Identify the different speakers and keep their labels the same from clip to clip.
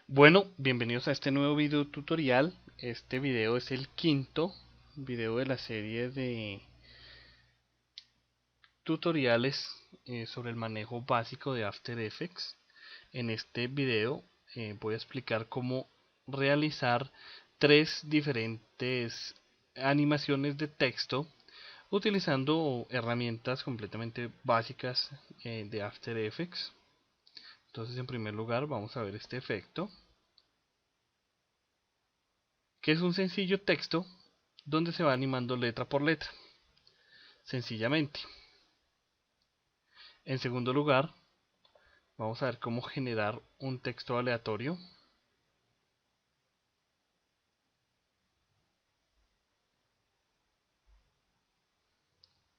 Speaker 1: Bueno, bienvenidos a este nuevo video tutorial. Este video es el quinto video de la serie de tutoriales sobre el manejo básico de After Effects. En este video voy a explicar cómo realizar tres diferentes animaciones de texto utilizando herramientas completamente básicas de After Effects. Entonces, en primer lugar, vamos a ver este efecto, que es un sencillo texto donde se va animando letra por letra, sencillamente. En segundo lugar, vamos a ver cómo generar un texto aleatorio,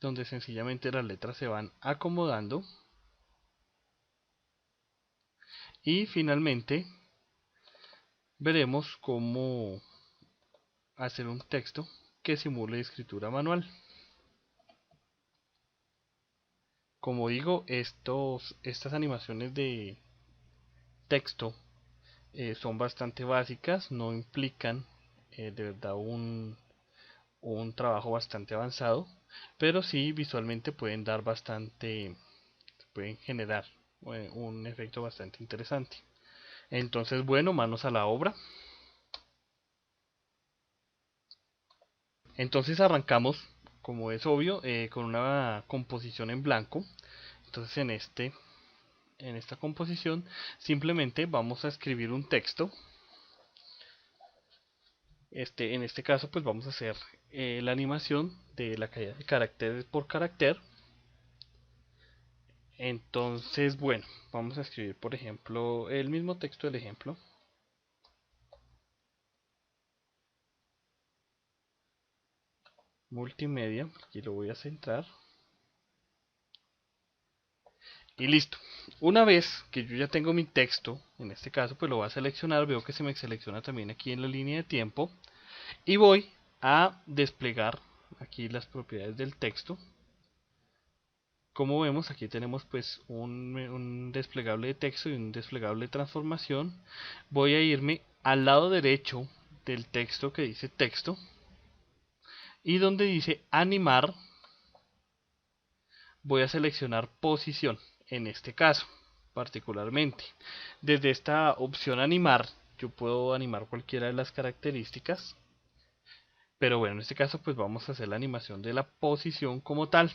Speaker 1: donde sencillamente las letras se van acomodando. Y finalmente, veremos cómo hacer un texto que simule escritura manual. Como digo, estas animaciones de texto son bastante básicas, no implican de verdad un trabajo bastante avanzado, pero sí visualmente pueden generar un efecto bastante interesante. Entonces, bueno, manos a la obra. Entonces arrancamos, como es obvio, con una composición en blanco. Entonces en esta composición simplemente vamos a escribir un texto. En este caso pues vamos a hacer la animación de la caída de caracteres por carácter. Entonces, bueno, vamos a escribir, por ejemplo, el mismo texto del ejemplo. Multimedia, aquí lo voy a centrar. Y listo. Una vez que yo ya tengo mi texto, en este caso pues lo voy a seleccionar, veo que se me selecciona también aquí en la línea de tiempo. Y voy a desplegar aquí las propiedades del texto. Como vemos, aquí tenemos pues un desplegable de texto y un desplegable de transformación. Voy a irme al lado derecho del texto que dice texto, y donde dice animar voy a seleccionar posición, en este caso particularmente. Desde esta opción animar yo puedo animar cualquiera de las características, pero bueno, en este caso pues vamos a hacer la animación de la posición como tal.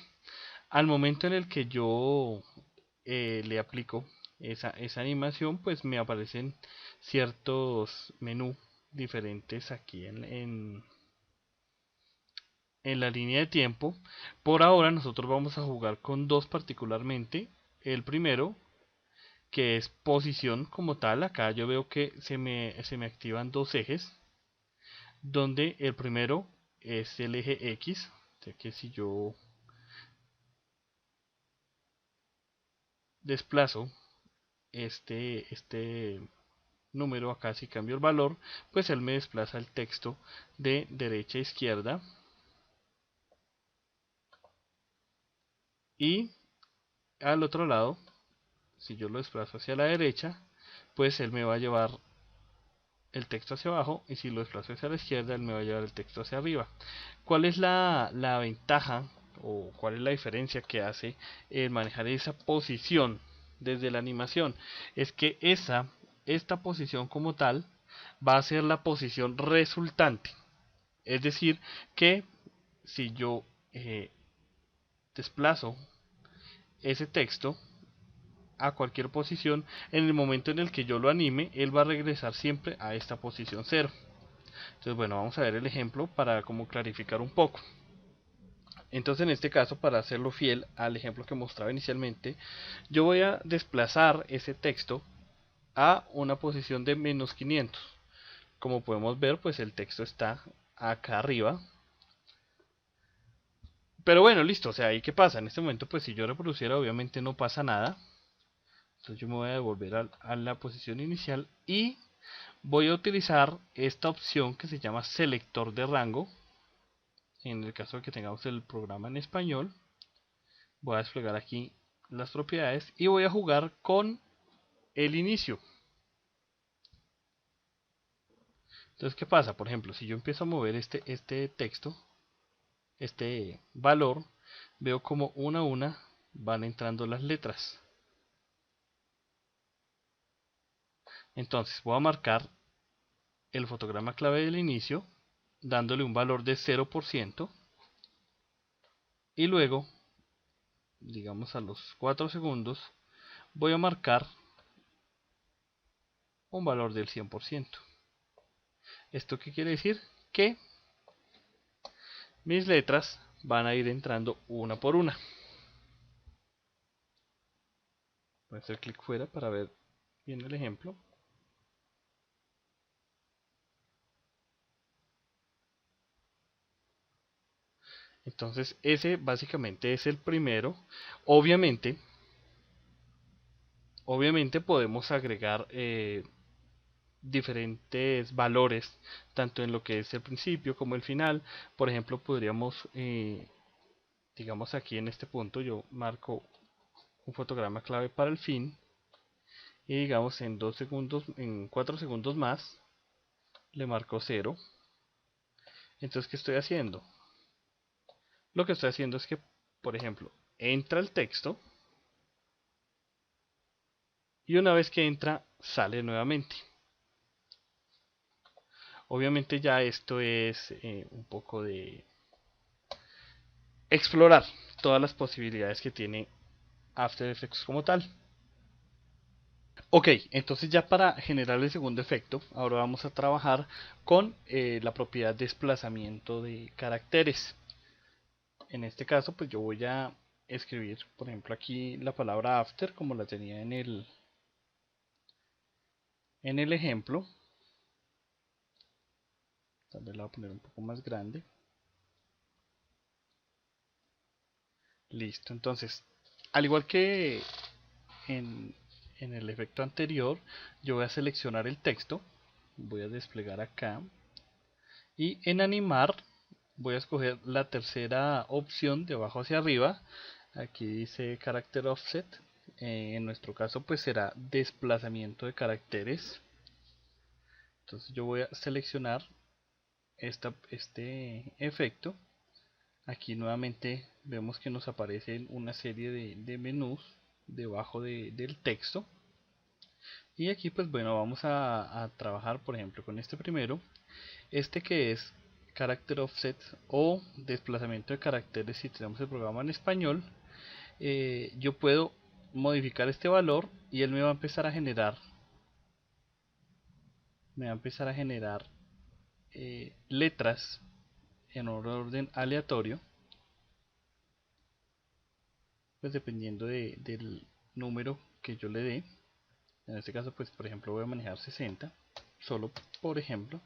Speaker 1: Al momento en el que yo le aplico esa animación, pues me aparecen ciertos menús diferentes aquí en la línea de tiempo. Por ahora nosotros vamos a jugar con dos particularmente. El primero, que es posición como tal. Acá yo veo que se me activan dos ejes, donde el primero es el eje X, ya que si yo desplazo este número acá, si cambio el valor, pues él me desplaza el texto de derecha a izquierda. Y al otro lado, si yo lo desplazo hacia la derecha, pues él me va a llevar el texto hacia abajo, y si lo desplazo hacia la izquierda, él me va a llevar el texto hacia arriba. ¿Cuál es la ventaja o cuál es la diferencia que hace el manejar esa posición desde la animación? Es que esta posición como tal va a ser la posición resultante. Es decir, que si yo desplazo ese texto a cualquier posición, en el momento en el que yo lo anime, él va a regresar siempre a esta posición cero. Entonces, bueno, vamos a ver el ejemplo para como clarificar un poco. Entonces, en este caso, para hacerlo fiel al ejemplo que mostraba inicialmente, yo voy a desplazar ese texto a una posición de -500. Como podemos ver, pues el texto está acá arriba. Pero bueno, listo, o sea, ¿y qué pasa? En este momento, pues si yo reproduciera, obviamente no pasa nada. Entonces yo me voy a devolver a la posición inicial y voy a utilizar esta opción que se llama selector de rango. En el caso de que tengamos el programa en español, voy a desplegar aquí las propiedades y voy a jugar con el inicio. Entonces, ¿qué pasa? Por ejemplo, si yo empiezo a mover este texto, este valor, veo como una a una van entrando las letras. Entonces voy a marcar el fotograma clave del inicio, dándole un valor de 0%, y luego, digamos a los 4 segundos, voy a marcar un valor del 100%. ¿Esto qué quiere decir? Que mis letras van a ir entrando una por una. Voy a hacer clic fuera para ver bien el ejemplo. Entonces ese básicamente es el primero. Obviamente podemos agregar diferentes valores, tanto en lo que es el principio como el final. Por ejemplo, podríamos, digamos aquí en este punto, yo marco un fotograma clave para el fin, y digamos en 2 segundos, en 4 segundos más, le marco 0. Entonces, ¿qué estoy haciendo? Lo que estoy haciendo es que, por ejemplo, entra el texto, y una vez que entra, sale nuevamente. Obviamente ya esto es un poco de explorar todas las posibilidades que tiene After Effects como tal. Ok, entonces ya para generar el segundo efecto, ahora vamos a trabajar con la propiedad desplazamiento de caracteres. En este caso, pues yo voy a escribir, por ejemplo, aquí la palabra after como la tenía en el ejemplo. Tal vez la voy a poner un poco más grande. Listo, entonces, al igual que en, en el efecto anterior, yo voy a seleccionar el texto, voy a desplegar acá, y en animar voy a escoger la tercera opción de abajo hacia arriba. Aquí dice Character Offset. En nuestro caso pues será desplazamiento de caracteres. Entonces yo voy a seleccionar este efecto. Aquí nuevamente vemos que nos aparecen una serie de menús debajo del texto. Y aquí pues bueno, vamos a trabajar por ejemplo con este primero. Este que es Character Offset o desplazamiento de caracteres si tenemos el programa en español. Yo puedo modificar este valor y él me va a empezar a generar letras en un orden aleatorio, pues dependiendo del número que yo le dé. En este caso pues por ejemplo voy a manejar 60 solo por ejemplo,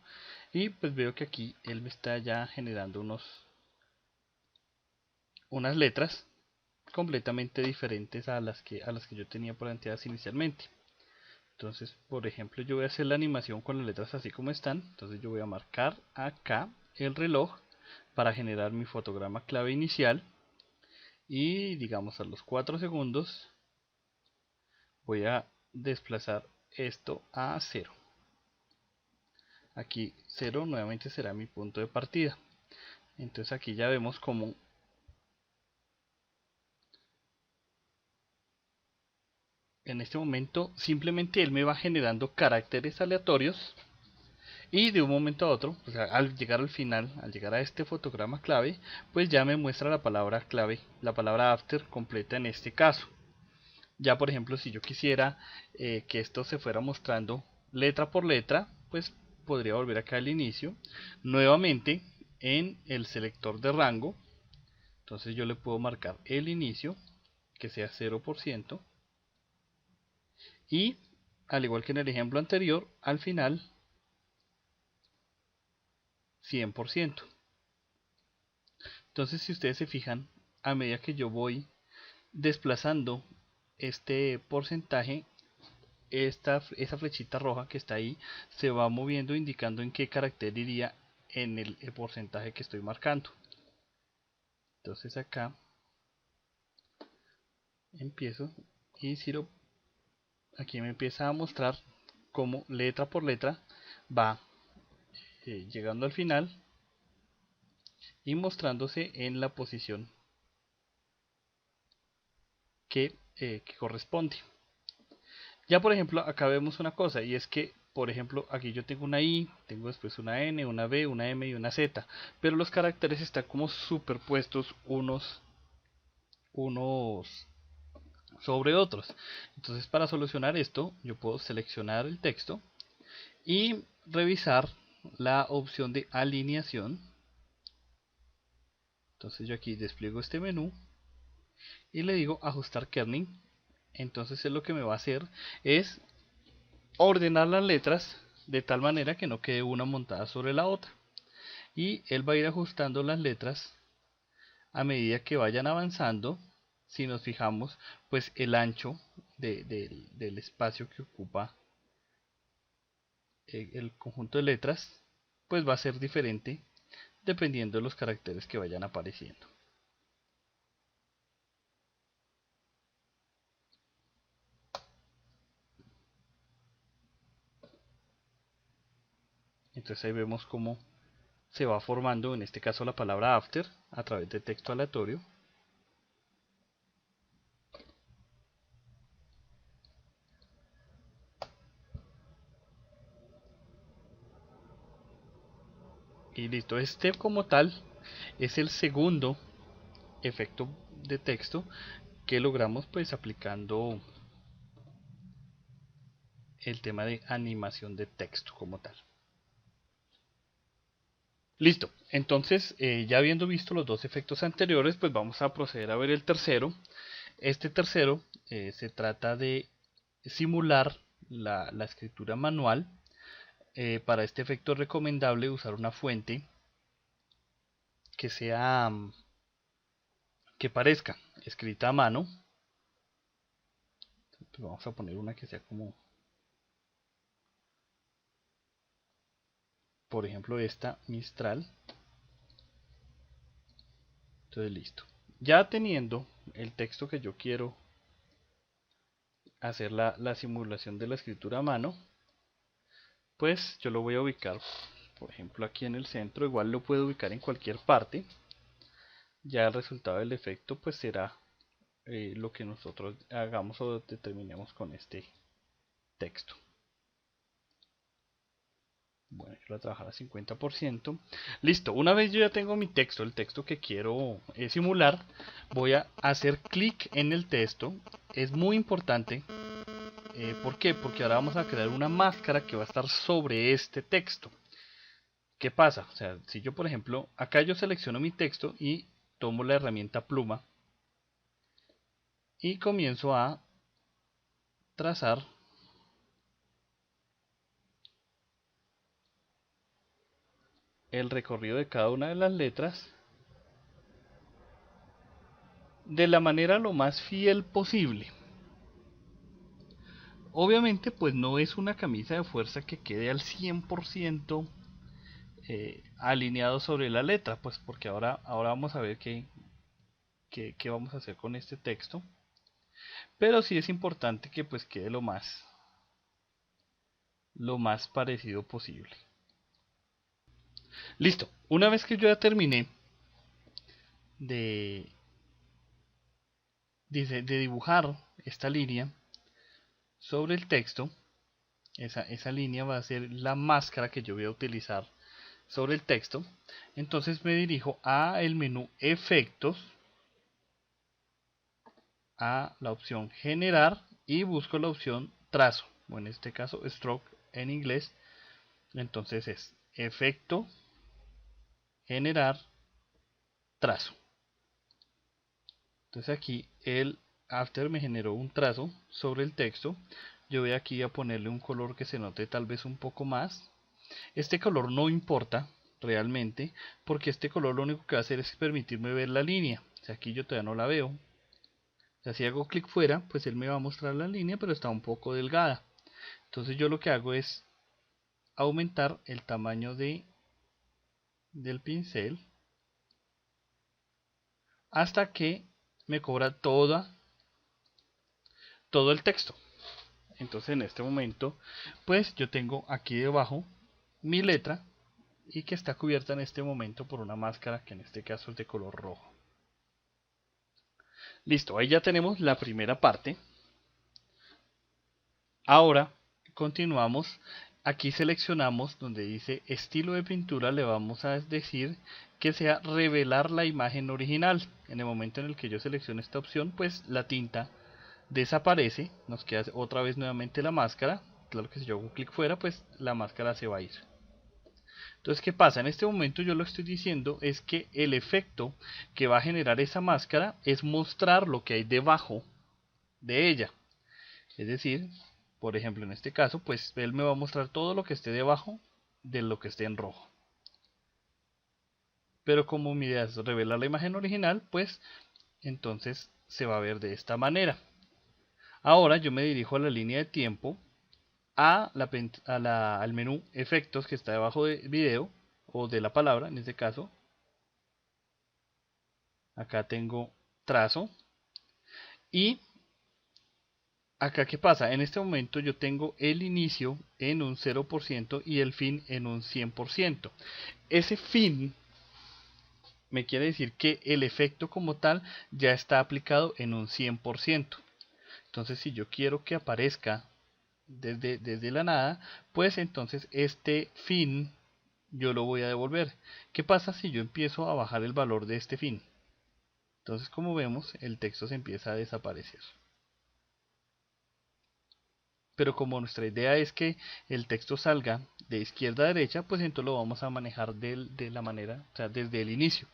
Speaker 1: y pues veo que aquí él me está ya generando unas letras completamente diferentes a las que yo tenía planteadas inicialmente. Entonces, por ejemplo, yo voy a hacer la animación con las letras así como están. Entonces yo voy a marcar acá el reloj para generar mi fotograma clave inicial. Y digamos a los 4 segundos voy a desplazar esto a 0. Aquí 0 nuevamente será mi punto de partida. Entonces aquí ya vemos como en este momento simplemente él me va generando caracteres aleatorios. Y de un momento a otro, pues al llegar al final, al llegar a este fotograma clave, pues ya me muestra la palabra clave, la palabra after completa en este caso. Ya por ejemplo, si yo quisiera que esto se fuera mostrando letra por letra, pues podría volver acá al inicio, nuevamente en el selector de rango. Entonces yo le puedo marcar el inicio, que sea 0%, y al igual que en el ejemplo anterior, al final 100%. Entonces, si ustedes se fijan, a medida que yo voy desplazando este porcentaje, esa flechita roja que está ahí se va moviendo indicando en qué carácter iría en el porcentaje que estoy marcando. Entonces acá empiezo y si aquí me empieza a mostrar cómo letra por letra va llegando al final y mostrándose en la posición que corresponde. Ya por ejemplo acá vemos una cosa, y es que por ejemplo aquí yo tengo una I, tengo después una N, una B, una M y una Z, pero los caracteres están como superpuestos unos sobre otros. Entonces para solucionar esto yo puedo seleccionar el texto y revisar la opción de alineación. Entonces yo aquí despliego este menú y le digo ajustar kerning. Entonces lo que me va a hacer es ordenar las letras de tal manera que no quede una montada sobre la otra, y él va a ir ajustando las letras a medida que vayan avanzando. Si nos fijamos, pues el ancho del espacio que ocupa el conjunto de letras pues va a ser diferente dependiendo de los caracteres que vayan apareciendo. Entonces ahí vemos cómo se va formando, en este caso la palabra after, a través de texto aleatorio. Y listo, este como tal es el segundo efecto de texto que logramos pues aplicando el tema de animación de texto como tal. Listo, entonces ya habiendo visto los dos efectos anteriores, pues vamos a proceder a ver el tercero. Este tercero se trata de simular la escritura manual. Para este efecto es recomendable usar una fuente que sea que parezca escrita a mano. Entonces vamos a poner una que sea como, por ejemplo, esta Mistral. Entonces listo. Ya teniendo el texto que yo quiero hacer la simulación de la escritura a mano, pues yo lo voy a ubicar, por ejemplo, aquí en el centro. Igual lo puedo ubicar en cualquier parte. Ya el resultado del efecto pues será lo que nosotros hagamos o determinemos con este texto. Bueno, yo voy a trabajar a 50%. Listo, una vez yo ya tengo mi texto, el texto que quiero simular, voy a hacer clic en el texto. Es muy importante. ¿Por qué? Porque ahora vamos a crear una máscara que va a estar sobre este texto. ¿Qué pasa? O sea, si yo por ejemplo, acá yo selecciono mi texto y tomo la herramienta pluma y comienzo a trazar el recorrido de cada una de las letras de la manera lo más fiel posible. Obviamente pues no es una camisa de fuerza que quede al 100% alineado sobre la letra, pues porque ahora vamos a ver qué vamos a hacer con este texto. Pero sí es importante que pues quede lo más parecido posible. Listo, una vez que yo ya terminé de dibujar esta línea sobre el texto, esa línea va a ser la máscara que yo voy a utilizar sobre el texto. Entonces me dirijo a el menú efectos, a la opción generar y busco la opción trazo, o en este caso stroke en inglés. Entonces es efecto, generar, trazo. Entonces aquí el after me generó un trazo sobre el texto. Yo voy aquí a ponerle un color que se note tal vez un poco más. Este color no importa realmente, porque este color lo único que va a hacer es permitirme ver la línea. O sea, aquí yo todavía no la veo. O sea, si hago clic fuera, pues él me va a mostrar la línea, pero está un poco delgada. Entonces yo lo que hago es aumentar el tamaño del pincel hasta que me cobra todo el texto. Entonces en este momento pues yo tengo aquí debajo mi letra y que está cubierta en este momento por una máscara que en este caso es de color rojo. Listo, ahí ya tenemos la primera parte. Ahora continuamos. Aquí seleccionamos donde dice estilo de pintura, le vamos a decir que sea revelar la imagen original. En el momento en el que yo seleccione esta opción, pues la tinta desaparece, nos queda otra vez nuevamente la máscara. Claro que si yo hago clic fuera, pues la máscara se va a ir. Entonces, ¿qué pasa? En este momento yo lo estoy diciendo es que el efecto que va a generar esa máscara es mostrar lo que hay debajo de ella. Es decir, por ejemplo, en este caso, pues él me va a mostrar todo lo que esté debajo de lo que esté en rojo. Pero como mi idea es revelar la imagen original, pues entonces se va a ver de esta manera. Ahora yo me dirijo a la línea de tiempo, al menú efectos que está debajo de video o de la palabra en este caso. Acá tengo trazo y acá qué pasa, en este momento yo tengo el inicio en un 0% y el fin en un 100%. Ese fin me quiere decir que el efecto como tal ya está aplicado en un 100%. Entonces si yo quiero que aparezca desde la nada, pues entonces este fin yo lo voy a devolver. ¿Qué pasa si yo empiezo a bajar el valor de este fin? Entonces, como vemos, el texto se empieza a desaparecer. Pero como nuestra idea es que el texto salga de izquierda a derecha, pues entonces lo vamos a manejar de la manera, o sea, desde el inicio.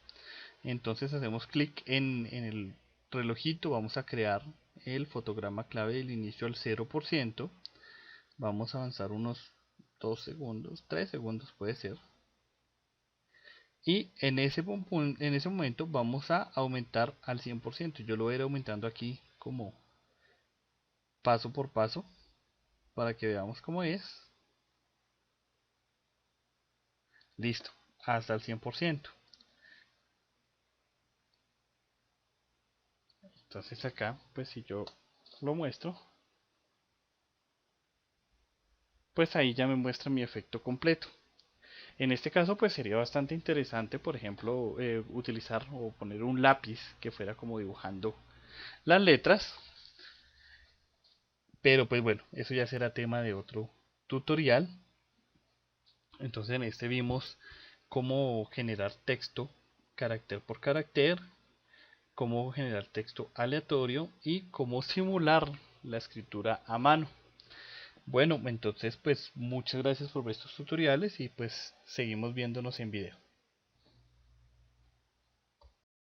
Speaker 1: Entonces hacemos clic en el relojito, vamos a crear el fotograma clave del inicio al 0%. Vamos a avanzar unos 2 segundos, 3 segundos puede ser. Y en ese momento vamos a aumentar al 100%. Yo lo voy a ir aumentando aquí como paso por paso para que veamos cómo es. Listo, hasta el 100%. Entonces acá, pues si yo lo muestro, pues ahí ya me muestra mi efecto completo. En este caso, pues sería bastante interesante, por ejemplo, utilizar o poner un lápiz que fuera como dibujando las letras. Pero pues bueno, eso ya será tema de otro tutorial. Entonces en este vimos cómo generar texto carácter por carácter, cómo generar texto aleatorio y cómo simular la escritura a mano. Bueno, entonces pues muchas gracias por ver estos tutoriales y pues seguimos viéndonos en video.